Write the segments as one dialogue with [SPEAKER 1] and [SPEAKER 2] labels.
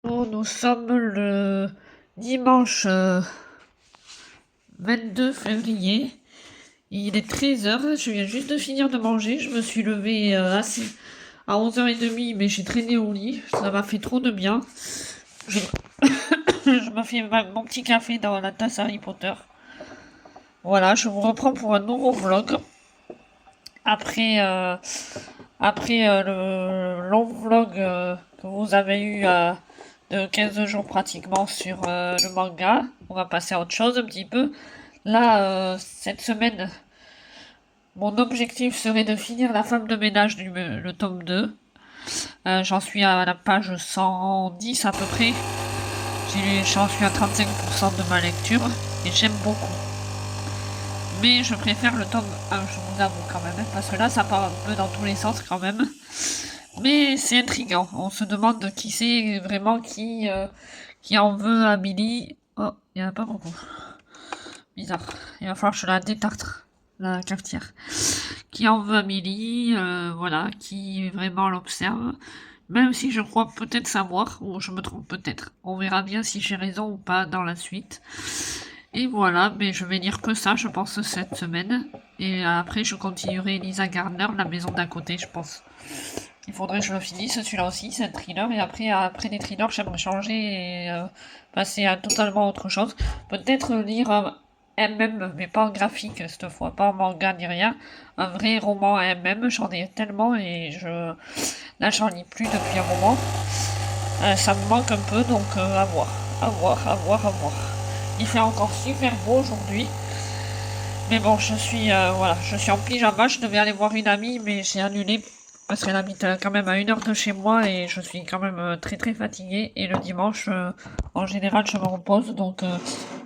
[SPEAKER 1] Nous sommes le dimanche 22 février. Il est 13 h. Je viens juste de finir de manger. Je me suis levée à 11h30, mais j'ai traîné au lit. Ça m'a fait trop de bien. Je, je me fais mon petit café dans la tasse Harry Potter. Voilà, je vous reprends pour un nouveau vlog. Après, euh, après le long vlog que vous avez eu de 15 jours pratiquement sur le manga, on va passer à autre chose un petit peu. Là, cette semaine, mon objectif serait de finir La femme de ménage le tome 2. J'en suis à la page 110 à peu près. J'en suis à 35% de ma lecture et j'aime beaucoup. Mais je préfère le tome 1, je vous avoue quand même, hein, parce que là ça part un peu dans tous les sens quand même. Mais c'est intriguant. On se demande qui c'est vraiment qui en veut à Billy. Oh, il n'y en a pas beaucoup. Bizarre. Il va falloir que je la détartre, la cafetière. Qui en veut à Billy, voilà, qui vraiment l'observe. Même si je crois peut-être savoir, ou je me trompe peut-être. On verra bien si j'ai raison ou pas dans la suite. Et voilà, mais je vais lire que ça, je pense, cette semaine. Et après, je continuerai Lisa Gardner, La maison d'à côté, je pense. Il faudrait que je le finisse, celui-là aussi, c'est un thriller. Et après les thrillers, j'aimerais changer et passer à totalement autre chose. Peut-être lire un MM, mais pas en graphique cette fois, pas en manga ni rien. Un vrai roman MM, j'en ai tellement et là, j'en lis plus depuis un moment. Ça me manque un peu, donc à voir. À voir, à voir, à voir. Il fait encore super beau aujourd'hui. Mais bon, voilà, je suis en pyjama, je devais aller voir une amie, mais j'ai annulé parce qu'elle habite quand même à 1 heure de chez moi et je suis quand même très très fatiguée. Et le dimanche, en général, je me repose, donc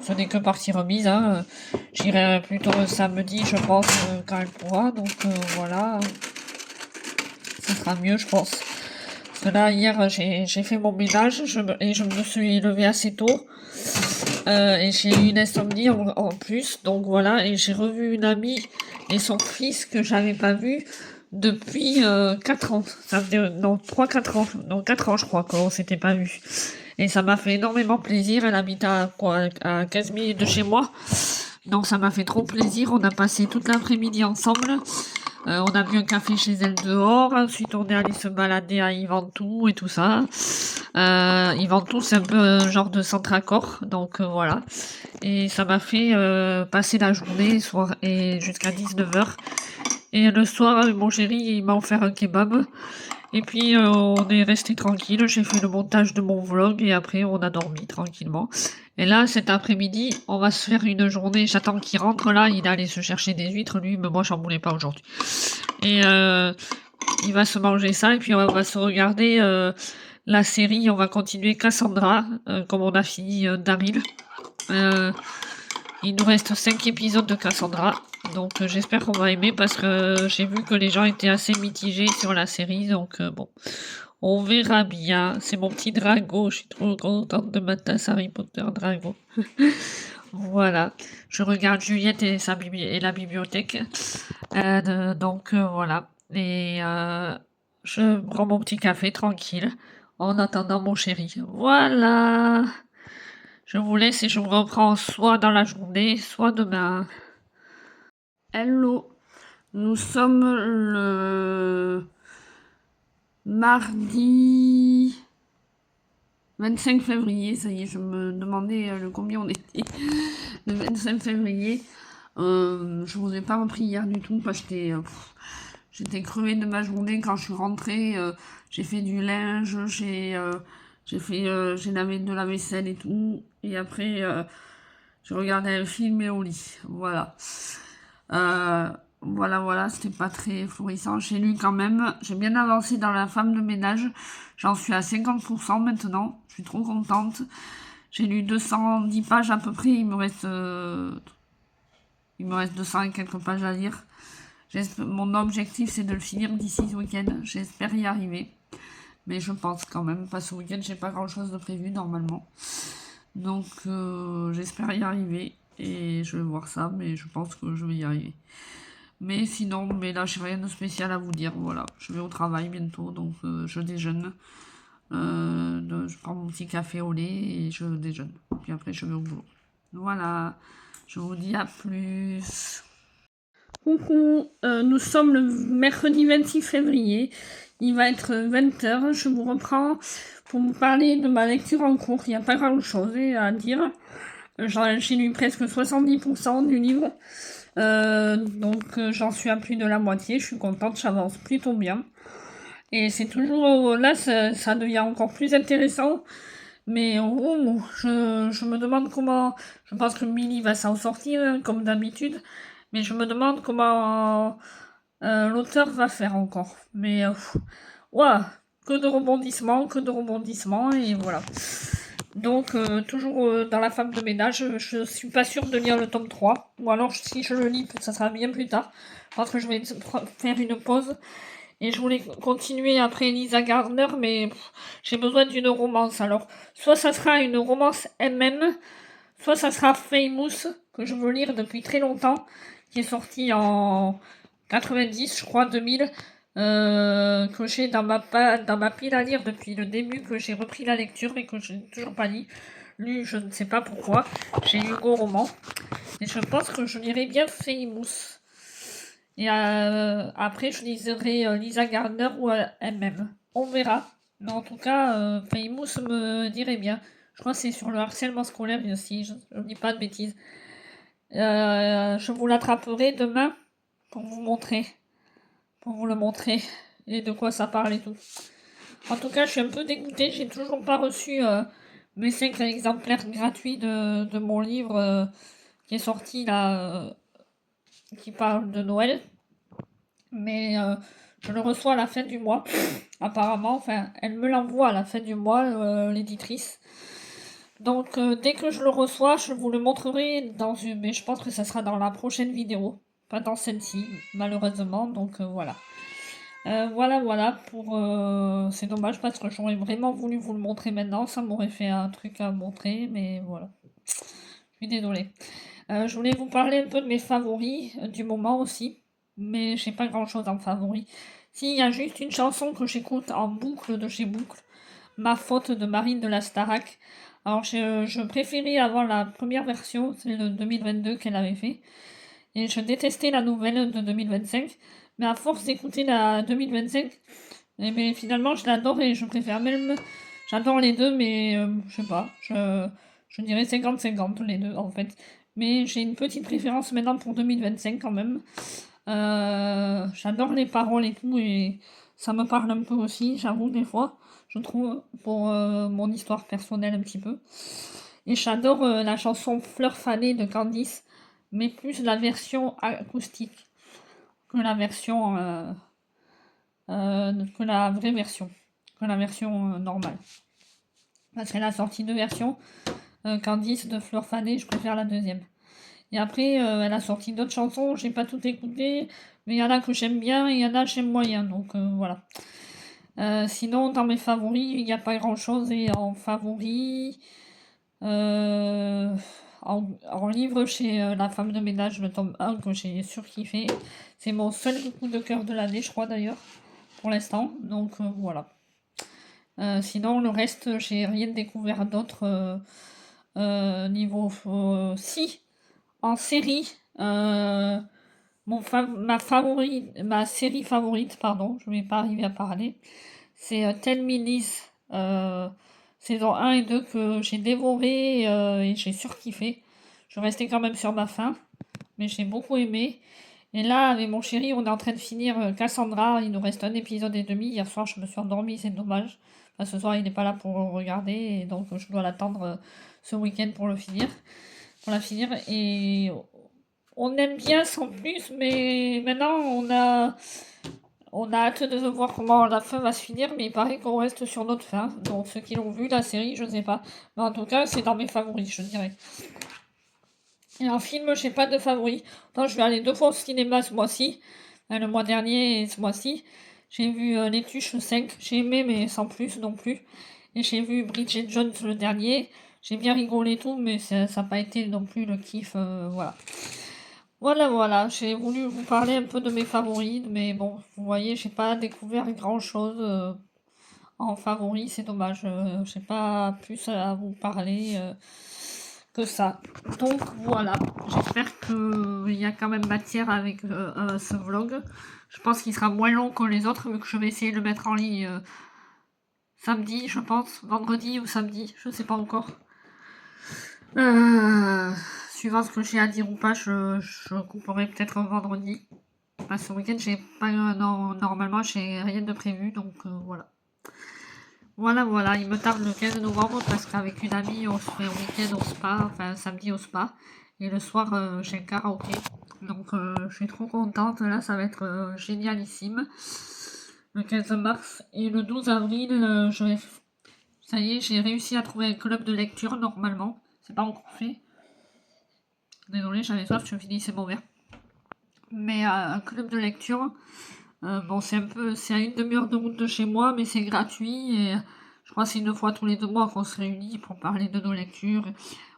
[SPEAKER 1] ce n'est que partie remise. Hein. J'irai plutôt samedi, je pense, quand elle pourra. Donc voilà, ça sera mieux, je pense. Parce que là, hier, j'ai fait mon ménage et je me suis levée assez tôt. Et j'ai eu une insomnie en plus, donc voilà, et j'ai revu une amie et son fils que j'avais pas vu depuis 4 ans. Ça faisait, non, 3-4 ans, non, 4 ans je crois qu'on s'était pas vu. Et ça m'a fait énormément plaisir, elle habite à, quoi, à 15 minutes de chez moi, donc ça m'a fait trop plaisir, on a passé toute l'après-midi ensemble. On a bu un café chez elle dehors, ensuite on est allé se balader à Yventou et tout ça. Yventou c'est un peu un genre de centre accord, donc voilà. Et ça m'a fait passer la journée soir, et jusqu'à 19 h. Et le soir, mon chéri il m'a offert un kebab. Et puis on est resté tranquille, j'ai fait le montage de mon vlog et après on a dormi tranquillement. Et là cet après-midi, on va se faire une journée, j'attends qu'il rentre là, il est allé se chercher des huîtres lui, mais moi j'en voulais pas aujourd'hui. Et il va se manger ça et puis on va se regarder la série, on va continuer Cassandra, comme on a fini Daryl. Euh, il nous reste 5 épisodes de Cassandra, donc j'espère qu'on va aimer parce que j'ai vu que les gens étaient assez mitigés sur la série, donc bon, on verra bien. C'est mon petit Drago, je suis trop contente de ma tasse Harry Potter Drago. Voilà, je regarde Juliette et la bibliothèque, donc voilà, et je prends mon petit café tranquille en attendant mon chéri. Voilà. Je vous laisse et je vous reprends soit dans la journée, soit demain. Hello, nous sommes le mardi 25 février, ça y est, je me demandais le combien on était. Le 25 février. Je vous ai pas repris hier du tout parce que j'étais crevée de ma journée quand je suis rentrée. J'ai fait du linge, j'ai lavé de la vaisselle et tout. Et après, je regardais un film et au lit. Voilà. Voilà, c'était pas très florissant. J'ai lu quand même. J'ai bien avancé dans La femme de ménage. J'en suis à 50% maintenant. Je suis trop contente. J'ai lu 210 pages à peu près. Il me reste 200 et quelques pages à lire. Mon objectif, c'est de le finir d'ici ce week-end. J'espère y arriver. Mais je pense quand même. Pas ce week-end, j'ai pas grand-chose de prévu normalement. Donc, j'espère y arriver. Et je vais voir ça, mais je pense que je vais y arriver. Mais sinon, mais là, j'ai rien de spécial à vous dire. Voilà, je vais au travail bientôt, donc je déjeune. Je prends mon petit café au lait et je déjeune. Puis après, je vais au boulot. Voilà, je vous dis à plus. Coucou, nous sommes le mercredi 26 février. Il va être 20h. Je vous reprends pour vous parler de ma lecture en cours. Il n'y a pas grand-chose à dire. J'ai lu presque 70% du livre. Donc j'en suis à plus de la moitié. Je suis contente, j'avance plutôt bien. Et c'est toujours là, ça devient encore plus intéressant. Mais je me demande comment. Je pense que Millie va s'en sortir, hein, comme d'habitude. Mais je me demande comment l'auteur va faire encore. Mais ouah, que de rebondissements, et voilà. Donc, toujours dans la femme de ménage, je suis pas sûre de lire le tome 3. Ou alors, si je le lis, ça sera bien plus tard. Parce que je vais faire une pause. Et je voulais continuer après Lisa Gardner, mais j'ai besoin d'une romance. Alors, soit ça sera une romance MM, soit ça sera Famous, que je veux lire depuis très longtemps, qui est sorti en 90, je crois, 2000, que j'ai dans ma pile à lire depuis le début, que j'ai repris la lecture et que je n'ai toujours pas lu, je ne sais pas pourquoi. J'ai Hugo Roman. Et je pense que je lirai bien Famous. Et après, je liserai Lisa Gardner ou MM. On verra. Mais en tout cas, Famous me dirait bien. Je crois que c'est sur le harcèlement scolaire aussi, je ne dis pas de bêtises. Je vous l'attraperai demain pour vous montrer. Pour vous le montrer. Et de quoi ça parle et tout. En tout cas, je suis un peu dégoûtée. J'ai toujours pas reçu mes 5 exemplaires gratuits de mon livre qui est sorti là, qui parle de Noël. Mais je le reçois à la fin du mois, apparemment. Enfin, elle me l'envoie à la fin du mois, l'éditrice. Donc, dès que je le reçois, je vous le montrerai dans une... Mais je pense que ça sera dans la prochaine vidéo. Pas dans celle-ci, malheureusement. Donc, voilà. Voilà pour... c'est dommage parce que j'aurais vraiment voulu vous le montrer maintenant. Ça m'aurait fait un truc à montrer, mais voilà. Je suis désolée. Je voulais vous parler un peu de mes favoris du moment aussi. Mais j'ai pas grand-chose en favoris. Si, il y a juste une chanson que j'écoute en boucle de chez Boucle. Ma faute de Marine de la Starac. Alors, je préférais avant la première version, c'est le 2022 qu'elle avait fait. Et je détestais la nouvelle de 2025. Mais à force d'écouter la 2025, eh bien, finalement, je l'adore et je préfère même. J'adore les deux, mais je sais pas. Je dirais 50-50 les deux en fait. Mais j'ai une petite préférence maintenant pour 2025 quand même. J'adore les paroles et tout, et ça me parle un peu aussi, j'avoue, des fois, je trouve, pour mon histoire personnelle un petit peu. Et j'adore la chanson Fleur fanée de Candice, mais plus la version acoustique que la version, que la vraie version, que la version normale. Parce qu'elle a sorti deux versions, Candice de Fleur fanée, je préfère la deuxième. Et après, elle a sorti d'autres chansons, j'ai pas tout écouté, mais il y en a que j'aime bien et il y en a que j'aime moyen, donc voilà. Sinon, dans mes favoris, il n'y a pas grand chose. Et en favoris, en livre chez La femme de ménage, le tome 1 que j'ai surkiffé. C'est mon seul coup de cœur de l'année, je crois d'ailleurs, pour l'instant. Donc voilà. Sinon, le reste, j'ai rien découvert d'autre niveau. Si, en série, ma série favorite, pardon, je ne vais pas arriver à parler, c'est Tell Me Lies, saison 1 et 2 que j'ai dévoré et j'ai surkiffé. Je restais quand même sur ma faim, mais j'ai beaucoup aimé. Et là, avec mon chéri, on est en train de finir Cassandra. Il nous reste un épisode et demi. Hier soir, je me suis endormie, c'est dommage. Enfin, ce soir, il n'est pas là pour regarder, et donc je dois l'attendre ce week-end pour le finir. Pour la finir. Et on aime bien sans plus, mais maintenant, on a hâte de voir comment la fin va se finir, mais il paraît qu'on reste sur notre fin. Donc ceux qui l'ont vu, la série, je sais pas. Mais en tout cas, c'est dans mes favoris, je dirais. Et en film, j'ai pas de favoris. Enfin, je vais aller 2 fois au cinéma ce mois-ci. Le mois dernier et ce mois-ci. J'ai vu Les Tuches 5. J'ai aimé, mais sans plus non plus. Et j'ai vu Bridget Jones le dernier. J'ai bien rigolé et tout, mais ça n'a pas été non plus le kiff. Voilà. Voilà, j'ai voulu vous parler un peu de mes favoris, mais bon, vous voyez, j'ai pas découvert grand-chose en favori, c'est dommage. J'ai pas plus à vous parler que ça. Donc voilà, j'espère qu'il y a quand même matière avec ce vlog. Je pense qu'il sera moins long que les autres, vu que je vais essayer de le mettre en ligne samedi, je pense, vendredi ou samedi, je sais pas encore. Suivant ce que j'ai à dire ou pas, je couperai peut-être vendredi. Parce que ce week-end, j'ai pas non, normalement j'ai rien de prévu, donc voilà. Voilà, il me tarde le 15 novembre parce qu'avec une amie, on se fait un week-end au spa, enfin samedi au spa, et le soir, chez le karaoké. Donc je suis trop contente, là ça va être génialissime. Le 15 mars et le 12 avril, ça y est, j'ai réussi à trouver un club de lecture normalement. C'est pas encore fait. Désolée, j'avais soif, je finissais mon verre. Mais un club de lecture, bon, c'est à une demi-heure de route de chez moi, mais c'est gratuit et je crois que c'est une fois tous les 2 mois qu'on se réunit pour parler de nos lectures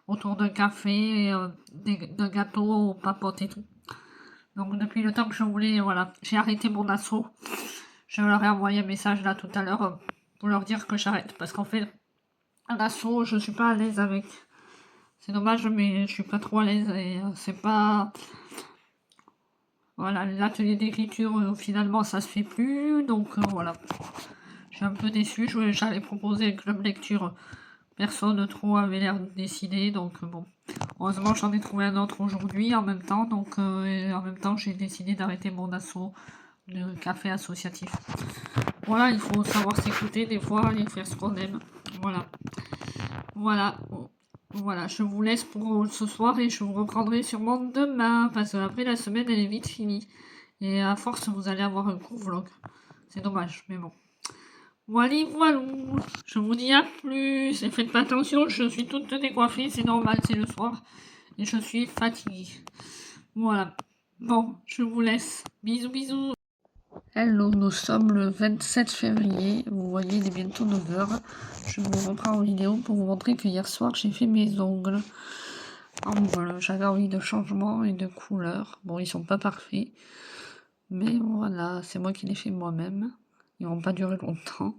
[SPEAKER 1] autour d'un café, d'un gâteau aux papotes et tout. Donc depuis le temps que je voulais, voilà, j'ai arrêté mon assaut. Je leur ai envoyé un message là tout à l'heure pour leur dire que j'arrête parce qu'en fait, un assaut, je suis pas à l'aise avec. C'est dommage, mais je suis pas trop à l'aise et c'est pas. Voilà, l'atelier d'écriture, finalement, ça se fait plus, donc voilà. Je suis un peu déçue, j'allais proposer un club lecture, personne trop avait l'air de décider, donc bon. Heureusement, j'en ai trouvé un autre aujourd'hui en même temps, donc et en même temps, j'ai décidé d'arrêter mon assaut de café associatif. Voilà, il faut savoir s'écouter des fois et faire ce qu'on aime. Voilà. Voilà. Voilà, je vous laisse pour ce soir et je vous reprendrai sûrement demain, parce qu'après la semaine, elle est vite finie. Et à force, vous allez avoir un court vlog. C'est dommage, mais bon. Voilà, voilà. Je vous dis à plus. Et faites pas attention, je suis toute décoiffée, c'est normal, c'est le soir. Et je suis fatiguée. Voilà. Bon, je vous laisse. Bisous, bisous. Hello, nous sommes le 27 février. Vous voyez, il est bientôt 9 heures. Je vous reprends en vidéo pour vous montrer que hier soir, j'ai fait mes ongles. Voilà, j'avais envie de changement et de couleur. Bon, ils sont pas parfaits. Mais voilà, c'est moi qui les fais moi-même. Ils vont pas durer longtemps.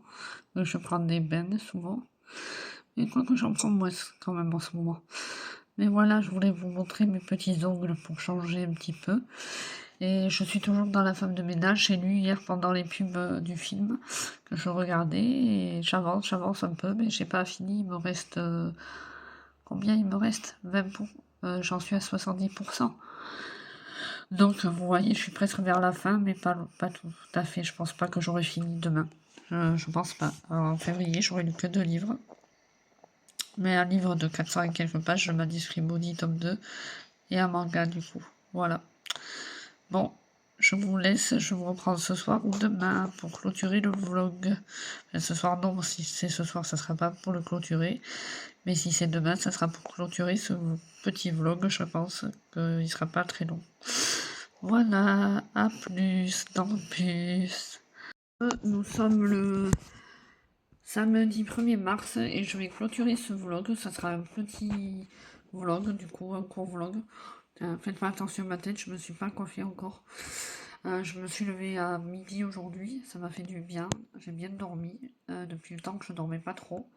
[SPEAKER 1] Donc je prends des bains souvent. Et quoi que j'en prends moins quand même en ce moment. Mais voilà, je voulais vous montrer mes petits ongles pour changer un petit peu. Et je suis toujours dans la femme de ménage. J'ai lu hier pendant les pubs du film que je regardais. Et j'avance un peu, mais j'ai pas fini. Il me reste... combien il me reste 20 pour... j'en suis à 70%. Donc vous voyez, je suis presque vers la fin, mais pas tout à fait. Je pense pas que j'aurai fini demain. Je pense pas. En février, j'aurai lu que 2 livres. Mais un livre de 400 et quelques pages, je manuscrit Maudit tome 2 et un manga du coup. Voilà. Bon, je vous laisse, je vous reprends ce soir ou demain pour clôturer le vlog. Enfin, ce soir non, si c'est ce soir, ça sera pas pour le clôturer. Mais si c'est demain, ça sera pour clôturer ce petit vlog, je pense qu'il sera pas très long. Voilà, à plus dans le bus. Nous sommes le samedi 1er mars et je vais clôturer ce vlog. Ça sera un petit vlog, du coup, un court vlog. Faites pas attention à ma tête, je me suis pas coiffée encore. Je me suis levée à midi aujourd'hui, ça m'a fait du bien. J'ai bien dormi depuis le temps que je dormais pas trop.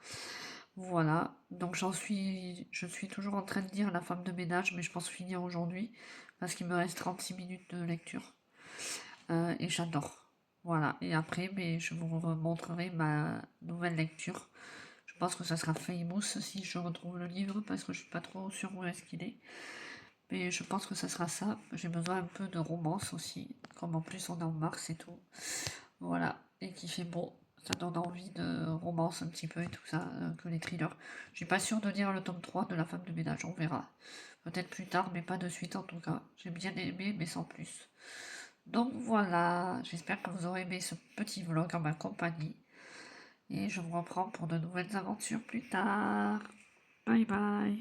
[SPEAKER 1] Voilà, donc je suis toujours en train de lire La femme de ménage, mais je pense finir aujourd'hui parce qu'il me reste 36 minutes de lecture et j'adore. Voilà, et après, mais je vous montrerai ma nouvelle lecture. Je pense que ça sera Famous si je retrouve le livre parce que je suis pas trop sûre où est-ce qu'il est. Mais je pense que ça sera ça. J'ai besoin un peu de romance aussi, comme en plus on est en mars et tout. Voilà, et qui fait beau. Ça donne envie de romance un petit peu et tout ça, que les thrillers. Je suis pas sûre de lire le tome 3 de La femme de ménage, on verra. Peut-être plus tard, mais pas de suite en tout cas. J'ai bien aimé, mais sans plus. Donc voilà, j'espère que vous aurez aimé ce petit vlog en ma compagnie. Et je vous reprends pour de nouvelles aventures plus tard. Bye bye.